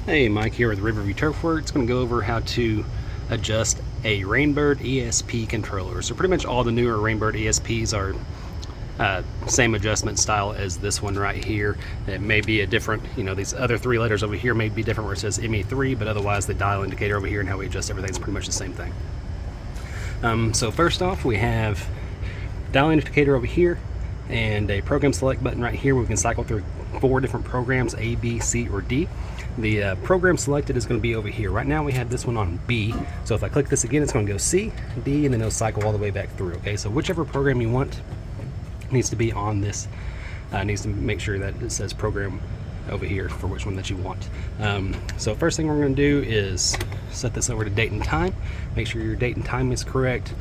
Hey, Mike here with Riverview Turfworks. Going to go over how to adjust a Rainbird ESP controller. So pretty much all the newer Rainbird ESPs are same adjustment style as this one right here. It may be a different, these other three letters over here may be different where it says ME3, but otherwise the dial indicator over here and how we adjust everything is pretty much the same thing. So first off, we have dial indicator over here and a program select button right here where we can cycle through 4 different programs, A, B, C, or D. The program selected is going to be over here. Right now we have this one on B, so if I click this again, it's going to go C, D, and then it'll cycle all the way back through. Okay, so whichever program you want needs to be on this. Needs to make sure that it says program over here for which one that you want. So first thing we're going to do is set this over to date and time. Make sure your date and time is correct.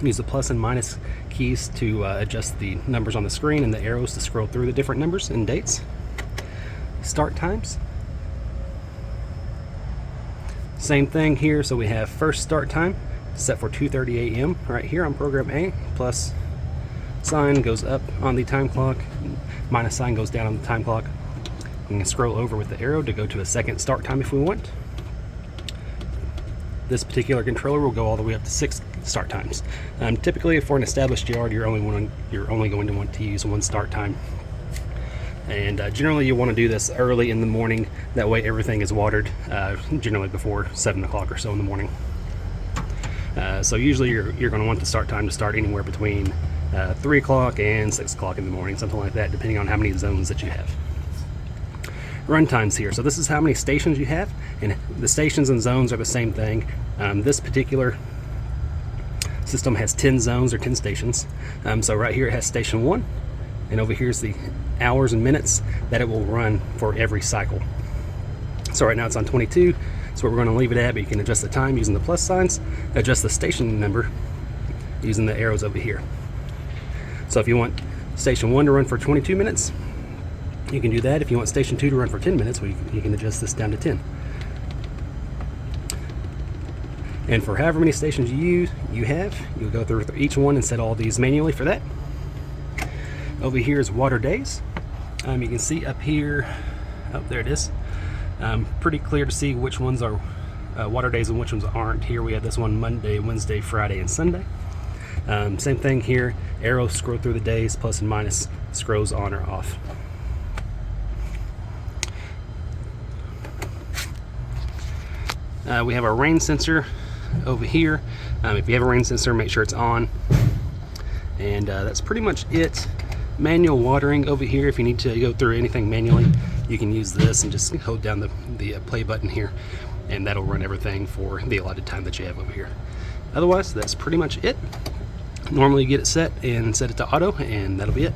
Use the plus and minus keys to adjust the numbers on the screen and the arrows to scroll through the different numbers and dates. Start times. Same thing here, so we have first start time set for 2:30 a.m. right here on program A. Plus sign goes up on the time clock, minus sign goes down on the time clock. We can scroll over with the arrow to go to a second start time if we want. This particular controller will go all the way up to 6 start times. Typically for an established yard, you're only going to want to use 1 start time. And generally you want to do this early in the morning, that way everything is watered, generally before 7 o'clock or so in the morning. So usually you're going to want the start time to start anywhere between 3 o'clock and 6 o'clock in the morning, something like that, depending on how many zones that you have. Run times here, so this is how many stations you have, and the stations and zones are the same thing. This particular system has 10 zones or 10 stations. So right here it has station 1, and over here's the hours and minutes that it will run for every cycle. So right now it's on 22, so we're going to leave it at, but you can adjust the time using the plus signs, adjust the station number using the arrows over here. So if you want station 1 to run for 22 minutes, you can do that. If you want station 2 to run for 10 minutes, you can adjust this down to 10. And for however many stations you'll go through each one and set all these manually for that. Over here is water days. You can see up here, there it is. Pretty clear to see which ones are water days and which ones aren't. Here we have this one Monday, Wednesday, Friday, and Sunday. Same thing here, arrows scroll through the days, plus and minus scrolls on or off. We have our rain sensor over here. If you have a rain sensor, make sure it's on. And that's pretty much it. Manual watering over here. If you need to go through anything manually, you can use this and just hold down the play button here, and that'll run everything for the allotted time that you have over here. Otherwise, that's pretty much it. Normally you get it set and set it to auto, and that'll be it.